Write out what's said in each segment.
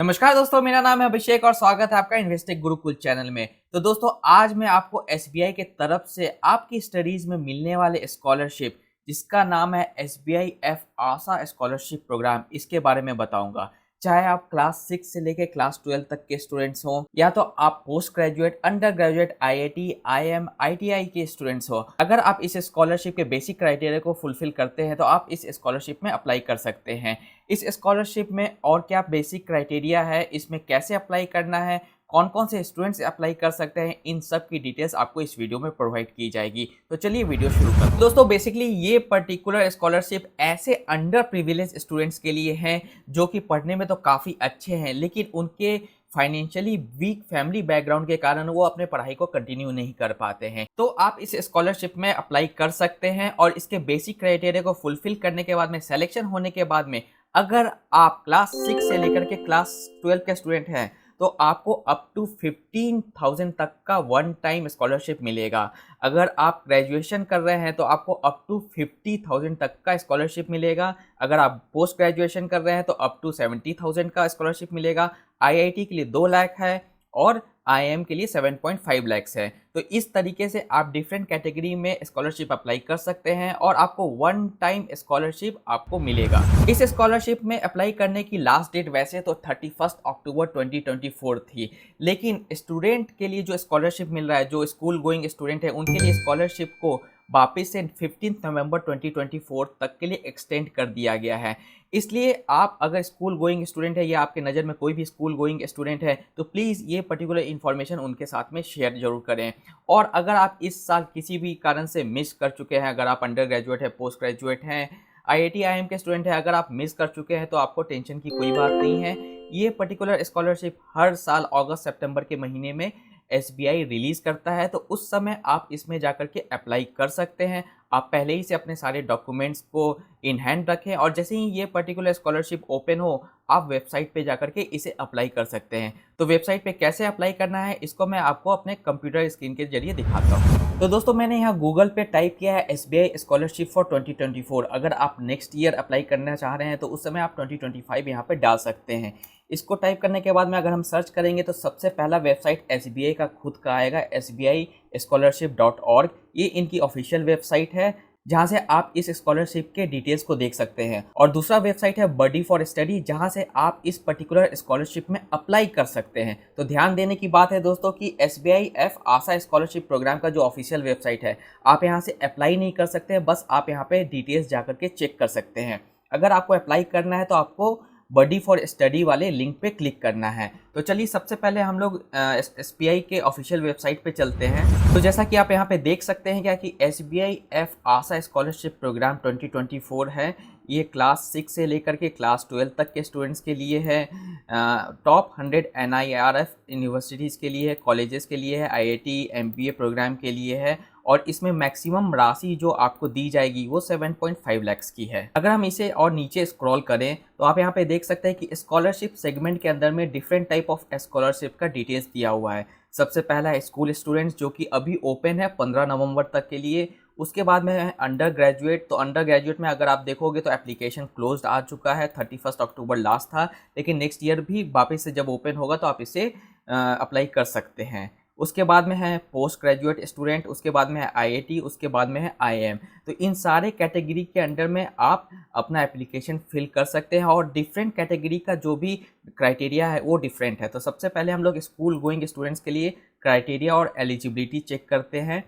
नमस्कार दोस्तों, मेरा नाम है अभिषेक और स्वागत है आपका इन्वेस्टिंग गुरुकुल चैनल में। तो दोस्तों, आज मैं आपको एसबीआई के तरफ से आपकी स्टडीज में मिलने वाले स्कॉलरशिप जिसका नाम है एसबीआई एफ आशा स्कॉलरशिप प्रोग्राम, इसके बारे में बताऊंगा। चाहे आप क्लास 6 से लेकर क्लास 12 तक के स्टूडेंट्स हो या तो आप post graduate, under graduate, IIT, IIM, ITI के स्टूडेंट्स हो, अगर आप इस स्कॉलरशिप के बेसिक क्राइटेरिया को फुलफिल करते हैं तो आप इस स्कॉलरशिप में अप्लाई कर सकते हैं। इस स्कॉलरशिप में और क्या बेसिक क्राइटेरिया है, इसमें कैसे अप्लाई करना है, कौन कौन से स्टूडेंट्स अप्लाई कर सकते हैं, इन सब की डिटेल्स आपको इस वीडियो में प्रोवाइड की जाएगी। तो चलिए वीडियो शुरू करते हैं। दोस्तों, बेसिकली ये पर्टिकुलर स्कॉलरशिप ऐसे अंडर प्रिविलेज स्टूडेंट्स के लिए है जो कि पढ़ने में तो काफ़ी अच्छे हैं लेकिन उनके फाइनेंशियली वीक फैमिली बैकग्राउंड के कारण वो अपने पढ़ाई को कंटिन्यू नहीं कर पाते हैं। तो आप इस स्कॉलरशिप में अप्लाई कर सकते हैं और इसके बेसिक क्राइटेरिया को फुलफिल करने के बाद में, सिलेक्शन होने के बाद में, अगर आप क्लास 6 से लेकर के क्लास 12 के स्टूडेंट हैं तो आपको अप टू 15,000 तक का वन टाइम स्कॉलरशिप मिलेगा। अगर आप ग्रेजुएशन कर रहे हैं तो आपको अप टू 50,000 तक का स्कॉलरशिप मिलेगा। अगर आप पोस्ट ग्रेजुएशन कर रहे हैं तो अप टू 70,000 का स्कॉलरशिप मिलेगा। आईआईटी के लिए 2 लाख है और आईएम के लिए 7.5 लाख है। तो इस तरीके से आप डिफरेंट कैटेगरी में स्कॉलरशिप अप्लाई कर सकते हैं और आपको वन टाइम स्कॉलरशिप आपको मिलेगा। इस स्कॉलरशिप में अप्लाई करने की लास्ट डेट वैसे तो 31 अक्टूबर 2024 थी, लेकिन स्टूडेंट के लिए जो स्कॉलरशिप मिल रहा है, जो स्कूल गोइंग स्टूडेंट है, उनके लिए स्कॉलरशिप को वापस से 15 नवंबर 2024 तक के लिए एक्सटेंड कर दिया गया है। इसलिए आप अगर स्कूल गोइंग स्टूडेंट है या आपके नज़र में कोई भी स्कूल गोइंग स्टूडेंट है तो प्लीज़ ये पर्टिकुलर इन्फॉर्मेशन उनके साथ में शेयर जरूर करें। और अगर आप इस साल किसी भी कारण से मिस कर चुके हैं, अगर आप अंडर ग्रेजुएट है, पोस्ट ग्रेजुएट हैं, आईआईटी आईएम के स्टूडेंट हैं, अगर आप मिस कर चुके हैं तो आपको टेंशन की कोई बात नहीं है। ये पर्टिकुलर स्कॉलरशिप हर साल अगस्त सितंबर के महीने में एसबीआई रिलीज़ करता है, तो उस समय आप इसमें जाकर के अप्लाई कर सकते हैं। आप पहले ही से अपने सारे डॉक्यूमेंट्स को इन हैंड रखें और जैसे ही ये पर्टिकुलर स्कॉलरशिप ओपन हो आप वेबसाइट पे जाकर के इसे अप्लाई कर सकते हैं। तो वेबसाइट पे कैसे अप्लाई करना है इसको मैं आपको अपने कंप्यूटर स्क्रीन के जरिए दिखाता हूँ। तो दोस्तों, मैंने यहाँ गूगल पे टाइप किया है एसबीआई स्कॉलरशिप फॉर 2024। अगर आप नेक्स्ट ईयर अप्लाई करना चाह रहे हैं तो उस समय आप 2025 यहाँ पे डाल सकते हैं। इसको टाइप करने के बाद में अगर हम सर्च करेंगे तो सबसे पहला वेबसाइट एसबीआई का खुद का आएगा, sbischolarship.org। ये इनकी ऑफिशियल वेबसाइट है जहां से आप इस स्कॉलरशिप के डिटेल्स को देख सकते हैं। और दूसरा वेबसाइट है बडी फॉर स्टडी, जहां से आप इस पर्टिकुलर स्कॉलरशिप में अप्लाई कर सकते हैं। तो ध्यान देने की बात है दोस्तों कि एसबीआई एफ आशा स्कॉलरशिप प्रोग्राम का जो ऑफिशियल वेबसाइट है, आप यहां से अप्लाई नहीं कर सकते, बस आप यहां पे डिटेल्स जाकर के चेक कर सकते हैं। अगर आपको अप्लाई करना है तो आपको बडी फॉर स्टडी वाले लिंक पे क्लिक करना है। तो चलिए सबसे पहले हम लोग एसबीआई के ऑफिशियल वेबसाइट पे चलते हैं। तो जैसा कि आप यहाँ पे देख सकते हैं क्या कि एसबीआई एफ आशा स्कॉलरशिप प्रोग्राम 2024 है। ये क्लास 6 से लेकर के क्लास 12 तक के स्टूडेंट्स के लिए है। टॉप 100 एनआईआरएफ यूनिवर्सिटीज़ के लिए है, कॉलेजेस के लिए है, आईआईटी एमबीए प्रोग्राम के लिए है और इसमें मैक्सिमम राशि जो आपको दी जाएगी वो 7.5 लाख की है। अगर हम इसे और नीचे स्क्रॉल करें तो आप यहाँ पे देख सकते हैं कि स्कॉलरशिप सेगमेंट के अंदर में डिफरेंट टाइप ऑफ स्कॉलरशिप का डिटेल्स दिया हुआ है। सबसे पहला है स्कूल स्टूडेंट्स जो कि अभी ओपन है 15 नवंबर तक के लिए। उसके बाद में है अंडर ग्रेजुएट। तो अंडर ग्रेजुएट में अगर आप देखोगे तो एप्लीकेशन क्लोज्ड आ चुका है, 31 अक्टूबर लास्ट था, लेकिन नेक्स्ट ईयर भी वापस से जब ओपन होगा तो आप इसे अप्लाई कर सकते हैं। उसके बाद में है पोस्ट ग्रेजुएट स्टूडेंट, उसके बाद में है आईआईटी, उसके बाद में है आईएम। तो इन सारे कैटेगरी के अंडर में आप अपना एप्लीकेशन फिल कर सकते हैं और डिफरेंट कैटेगरी का जो भी क्राइटेरिया है वो डिफरेंट है। तो सबसे पहले हम लोग स्कूल गोइंग स्टूडेंट्स के लिए क्राइटेरिया और एलिजिबिलिटी चेक करते हैं।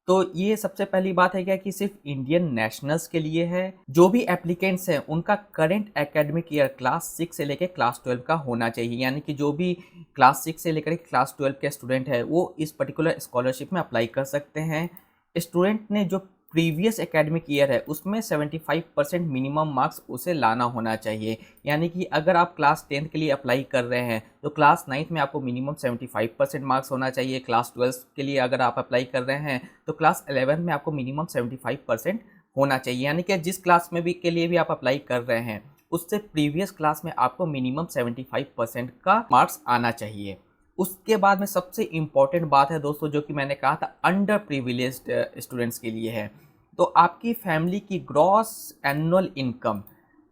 तो ये सबसे पहली बात है क्या कि सिर्फ इंडियन नेशनल्स के लिए है। जो भी एप्लीकेंट्स हैं उनका करंट एकेडमिक ईयर क्लास 6 से लेकर क्लास 12 का होना चाहिए, यानी कि जो भी क्लास 6 से लेकर क्लास 12 के स्टूडेंट है वो इस पर्टिकुलर स्कॉलरशिप में अप्लाई कर सकते हैं। स्टूडेंट ने जो प्रीवियस एकेडमिक ईयर है उसमें 75% मिनिमम मार्क्स उसे लाना होना चाहिए, यानी कि अगर आप क्लास 10th के लिए अप्लाई कर रहे हैं तो क्लास 9th में आपको मिनिमम 75% मार्क्स होना चाहिए। क्लास 12th के लिए अगर आप अप्लाई कर रहे हैं तो क्लास 11th में आपको मिनिमम 75% होना चाहिए, यानी कि जिस क्लास में भी के लिए भी आप अप्लाई कर रहे हैं उससे प्रीवियस क्लास में आपको मिनिमम 75% का मार्क्स आना चाहिए। उसके बाद में सबसे इम्पॉर्टेंट बात है दोस्तों, जो कि मैंने कहा था अंडर प्रिविलेज्ड स्टूडेंट्स के लिए है, तो आपकी फैमिली की gross annual income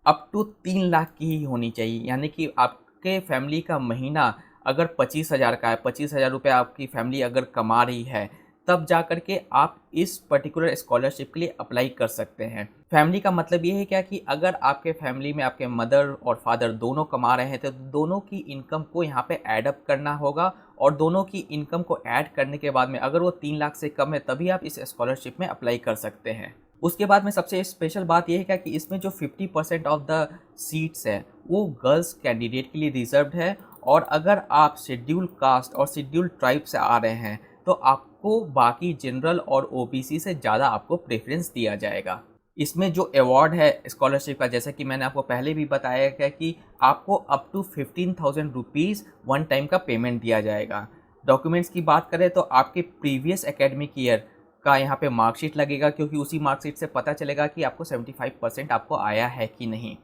up to 3 lakh की ही होनी चाहिए, यानी कि आप आपके फैमिली का महीना अगर 25,000 का है, 25,000 रुपये आपकी फैमिली अगर कमा रही है, तब जा कर के आप इस पर्टिकुलर स्कॉलरशिप के लिए अप्लाई कर सकते हैं। फैमिली का मतलब ये है क्या कि अगर आपके फैमिली में आपके मदर और फादर दोनों कमा रहे हैं तो दोनों की इनकम को यहाँ पे ऐड अप करना होगा, और दोनों की इनकम को ऐड करने के बाद में अगर वो 3 लाख से कम है तभी आप इस स्कॉलरशिप में अप्लाई कर सकते हैं। उसके बाद में सबसे स्पेशल बात यह है क्या कि इसमें जो 50% ऑफ द सीट्स है वो गर्ल्स कैंडिडेट के लिए रिजर्व्ड है, और अगर आप शेड्यूल कास्ट और शेड्यूल ट्राइब से आ रहे हैं तो आपको बाकी जनरल और ओबीसी से ज़्यादा आपको प्रेफरेंस दिया जाएगा। इसमें जो अवार्ड है स्कॉलरशिप का, जैसा कि मैंने आपको पहले भी बताया गया कि आपको up to 15,000 rupees one time का पेमेंट दिया जाएगा। डॉक्यूमेंट्स की बात करें तो आपके प्रीवियस एकेडमिक ईयर का यहाँ पे मार्कशीट लगेगा, क्योंकि उसी मार्कशीट से पता चलेगा कि आपको 75% आपको आया है कि नहीं।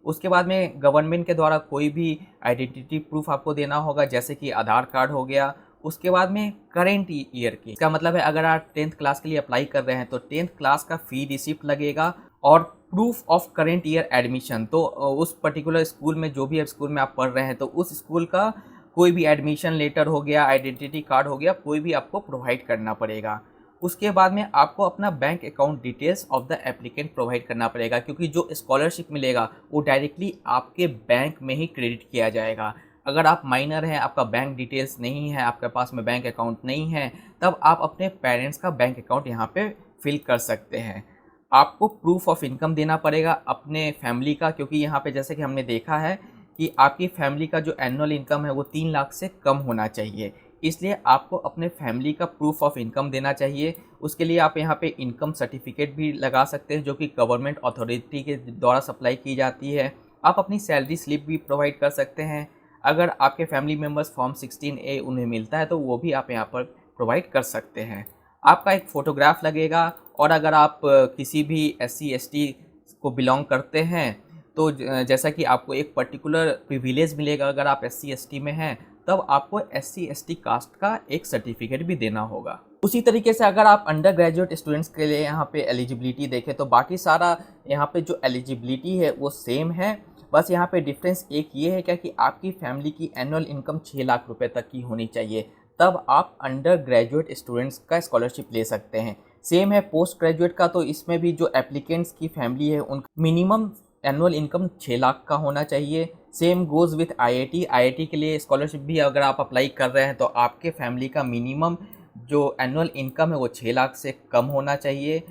उसके बाद में गवर्नमेंट के द्वारा कोई भी आइडेंटिटी प्रूफ आपको देना होगा, जैसे कि आधार कार्ड हो गया। उसके बाद में करेंट ईयर की, इसका मतलब है अगर आप 10th क्लास के लिए अप्लाई कर रहे हैं तो 10th क्लास का फ़ी रिसिप्ट लगेगा, और proof of current year admission, तो उस पर्टिकुलर स्कूल में जो भी स्कूल में आप पढ़ रहे हैं तो उस स्कूल का कोई भी एडमिशन लेटर हो गया, आइडेंटिटी कार्ड हो गया, कोई भी आपको प्रोवाइड करना पड़ेगा। उसके बाद में आपको अपना bank account details of the applicant provide करना पड़ेगा, क्योंकि जो स्कॉलरशिप मिलेगा वो डायरेक्टली आपके बैंक में ही क्रेडिट किया जाएगा। अगर आप माइनर हैं, आपका बैंक डिटेल्स नहीं है, आपके पास में बैंक अकाउंट नहीं है, तब आप अपने पेरेंट्स का बैंक अकाउंट यहाँ पे फिल कर सकते हैं। आपको प्रूफ ऑफ इनकम देना पड़ेगा अपने फैमिली का, क्योंकि यहाँ पे जैसे कि हमने देखा है कि आपकी फैमिली का जो एनुअल इनकम है वो 3 लाख से कम होना चाहिए, इसलिए आपको अपने फैमिली का प्रूफ ऑफ इनकम देना चाहिए। उसके लिए आप यहाँ पे इनकम सर्टिफिकेट भी लगा सकते हैं, जो कि गवर्नमेंट अथॉरिटी के द्वारा सप्लाई की जाती है। आप अपनी सैलरी स्लिप भी प्रोवाइड कर सकते हैं। अगर आपके फैमिली मेम्बर्स फॉर्म 16A उन्हें मिलता है तो वो भी आप यहाँ पर प्रोवाइड कर सकते हैं। आपका एक फ़ोटोग्राफ लगेगा, और अगर आप किसी भी SC ST को बिलोंग करते हैं तो जैसा कि आपको एक पर्टिकुलर प्रिविलेज मिलेगा अगर आप SC ST में हैं, तब आपको SC ST कास्ट का एक सर्टिफिकेट भी देना होगा। उसी तरीके से अगर आप अंडर ग्रेजुएट स्टूडेंट्स के लिए यहाँ पे एलिजिबिलिटी देखें तो बाकी सारा यहाँ पे जो एलिजिबिलिटी है वो सेम है, बस यहाँ पे डिफरेंस एक ये है क्या कि आपकी फैमिली की एनुअल इनकम 6 लाख रुपए तक की होनी चाहिए, तब आप अंडर ग्रेजुएट स्टूडेंट्स का स्कॉलरशिप ले सकते हैं। सेम है पोस्ट ग्रेजुएट का, तो इसमें भी जो एप्लीकेंट्स की फैमिली है उन मिनिमम एनुअल इनकम 6 लाख का होना चाहिए। सेम गोज़ विथ IIT के लिए स्कॉलरशिप भी अगर आप अप्लाई कर रहे हैं तो आपके फैमिली का मिनिमम जो एनुअल इनकम है वो 6 लाख से कम होना चाहिए।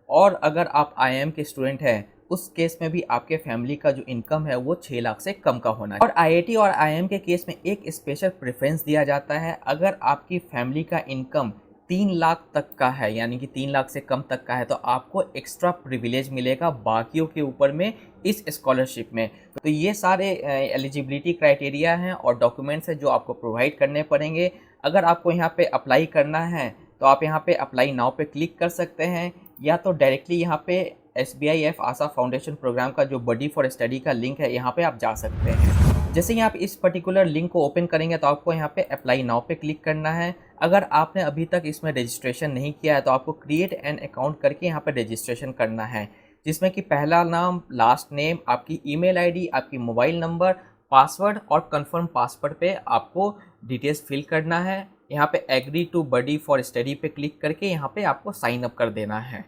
और अगर आप IIM के स्टूडेंट हैं उस केस में भी आपके फैमिली का जो इनकम है वो 6 लाख से कम का होना है। और IIT और IIM के केस में एक स्पेशल प्रेफरेंस दिया जाता है, अगर आपकी फैमिली का इनकम 3 लाख तक का है, यानी कि 3 लाख से कम तक का है, तो आपको एक्स्ट्रा प्रिविलेज मिलेगा बाकियों के ऊपर में इस स्कॉलरशिप में। तो ये सारे एलिजिबिलिटी क्राइटेरिया हैं और डॉक्यूमेंट्स हैं जो आपको प्रोवाइड करने पड़ेंगे। अगर आपको यहाँ पे अप्लाई करना है तो आप यहाँ पे अप्लाई नाउ पे क्लिक कर सकते हैं, या तो डायरेक्टली यहाँ पे SBIF आशा फाउंडेशन प्रोग्राम का जो बडी फॉर स्टडी का लिंक है यहाँ पे आप जा सकते हैं। जैसे ही आप इस पर्टिकुलर लिंक को ओपन करेंगे तो आपको यहाँ पे अप्लाई नाउ पे क्लिक करना है। अगर आपने अभी तक इसमें रजिस्ट्रेशन नहीं किया है तो आपको क्रिएट एन अकाउंट करके यहाँ पे रजिस्ट्रेशन करना है, जिसमें कि पहला नाम, लास्ट नेम, आपकी ईमेल आईडी, आपकी मोबाइल नंबर, पासवर्ड और कंफर्म पासवर्ड पे आपको डिटेल्स फिल करना है। यहाँ पे agree to buddy for study पे क्लिक करके यहाँ पे आपको साइन अप कर देना है।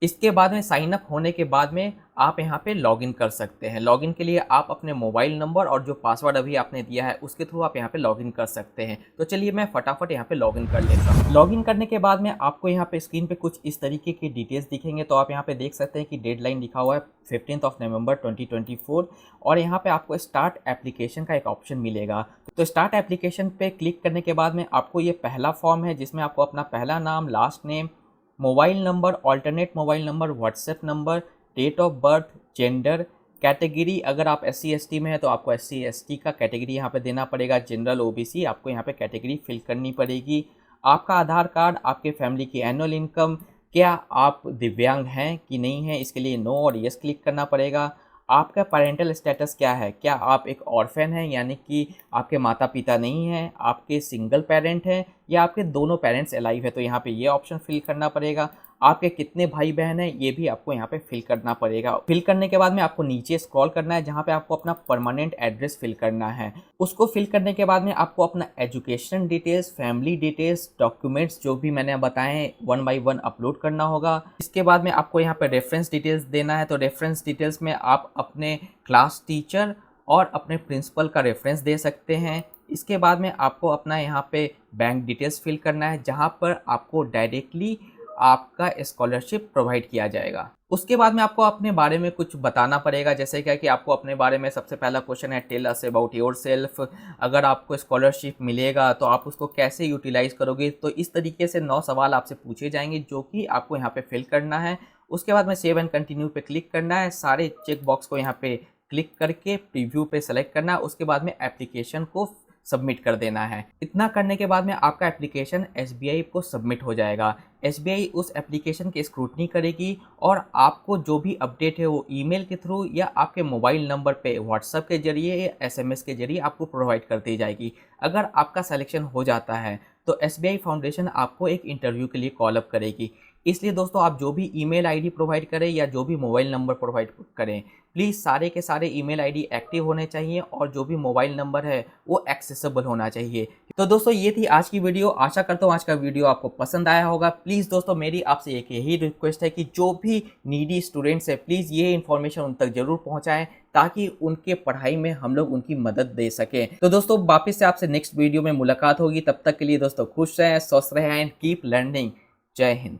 इसके बाद में साइन अप होने के बाद में आप यहाँ पे लॉगिन कर सकते हैं। लॉगिन के लिए आप अपने मोबाइल नंबर और जो पासवर्ड अभी आपने दिया है उसके थ्रू आप यहाँ पे लॉगिन कर सकते हैं। तो चलिए मैं फटाफट यहाँ पे लॉगिन कर लेता हूँ। लॉगिन करने के बाद में आपको यहाँ पे स्क्रीन पे कुछ इस तरीके की डिटेल्स दिखेंगे। तो आप यहाँ पे देख सकते हैं कि डेडलाइन लिखा हुआ है 15 नवंबर 2024, और यहाँ पे आपको स्टार्ट एप्लीकेशन का एक ऑप्शन मिलेगा। तो स्टार्ट एप्लीकेशन पे क्लिक करने के बाद में आपको ये पहला फॉर्म है जिसमें आपको अपना पहला नाम, last name, mobile number, alternate mobile number, WhatsApp number, date of birth, gender, category, अगर आप SC ST में है तो आपको SC ST का कैटेगरी यहाँ पे देना पड़ेगा। जनरल OBC आपको यहाँ पे कैटेगरी फिल करनी पड़ेगी। आपका आधार कार्ड, आपके फैमिली की एनुअल इनकम, क्या आप दिव्यांग हैं कि नहीं हैं, इसके लिए नो और यस क्लिक करना पड़ेगा। आपका पेरेंटल स्टेटस क्या है, क्या आप एक ऑर्फन हैं यानी कि आपके माता पिता नहीं हैं, आपके सिंगल पेरेंट हैं या आपके दोनों पेरेंट्स अलाइव है, तो यहाँ पे ये ऑप्शन फिल करना पड़ेगा। आपके कितने भाई बहन हैं ये भी आपको यहाँ पे फिल करना पड़ेगा। फिल करने के बाद में आपको नीचे स्क्रॉल करना है जहाँ पे आपको अपना परमानेंट एड्रेस फिल करना है। उसको फिल करने के बाद में आपको अपना education details, family details, documents जो भी मैंने बताए हैं 1 बाय 1 अपलोड करना होगा। इसके बाद में आपको यहाँ पे रेफरेंस डिटेल्स देना है। तो रेफरेंस डिटेल्स में आप अपने क्लास टीचर और अपने प्रिंसिपल का रेफरेंस दे सकते हैं। इसके बाद में आपको अपना यहाँ पे बैंक डिटेल्स फिल करना है जहाँ पर आपको डायरेक्टली आपका स्कॉलरशिप प्रोवाइड किया जाएगा। उसके बाद में आपको अपने बारे में कुछ बताना पड़ेगा, जैसे क्या कि आपको अपने बारे में सबसे पहला क्वेश्चन है टेल अस अबाउट योरसेल्फ। अगर आपको स्कॉलरशिप मिलेगा तो आप उसको कैसे यूटिलाइज करोगे। तो इस तरीके से 9 सवाल आपसे पूछे जाएंगे जो कि आपको यहाँ पे फिल करना है। उसके बाद में सेव एंड कंटिन्यू पे क्लिक करना है। सारे चेक बॉक्स को यहाँ पे क्लिक करके प्रीव्यू पे सेलेक्ट करना है। उसके बाद में एप्लीकेशन को सबमिट कर देना है। इतना करने के बाद में आपका एप्लीकेशन एसबीआई को सबमिट हो जाएगा। एसबीआई उस एप्लीकेशन की स्क्रूटनी करेगी और आपको जो भी अपडेट है वो ईमेल के थ्रू या आपके मोबाइल नंबर पे व्हाट्सएप के जरिए या एसएमएस के जरिए आपको प्रोवाइड कर दी जाएगी। अगर आपका सिलेक्शन हो जाता है तो एसबीआई फाउंडेशन आपको एक इंटरव्यू के लिए कॉल अप करेगी। इसलिए दोस्तों आप जो भी ईमेल आईडी प्रोवाइड करें या जो भी मोबाइल नंबर प्रोवाइड करें, प्लीज़ सारे के सारे ईमेल आईडी एक्टिव होने चाहिए और जो भी मोबाइल नंबर है वो एक्सेसिबल होना चाहिए। तो दोस्तों ये थी आज की वीडियो। आशा करता हूँ आज का वीडियो आपको पसंद आया होगा। प्लीज़ दोस्तों मेरी आपसे एक यही रिक्वेस्ट है कि जो भी नीडी स्टूडेंट्स है प्लीज़ ये इन्फॉर्मेशन उन तक जरूर पहुँचाएँ ताकि उनके पढ़ाई में हम लोग उनकी मदद दे सकें। तो दोस्तों वापस से आपसे नेक्स्ट वीडियो में मुलाकात होगी। तब तक के लिए दोस्तों खुश रहें, स्वस्थ रहें एंड कीप लर्निंग। जय हिंद।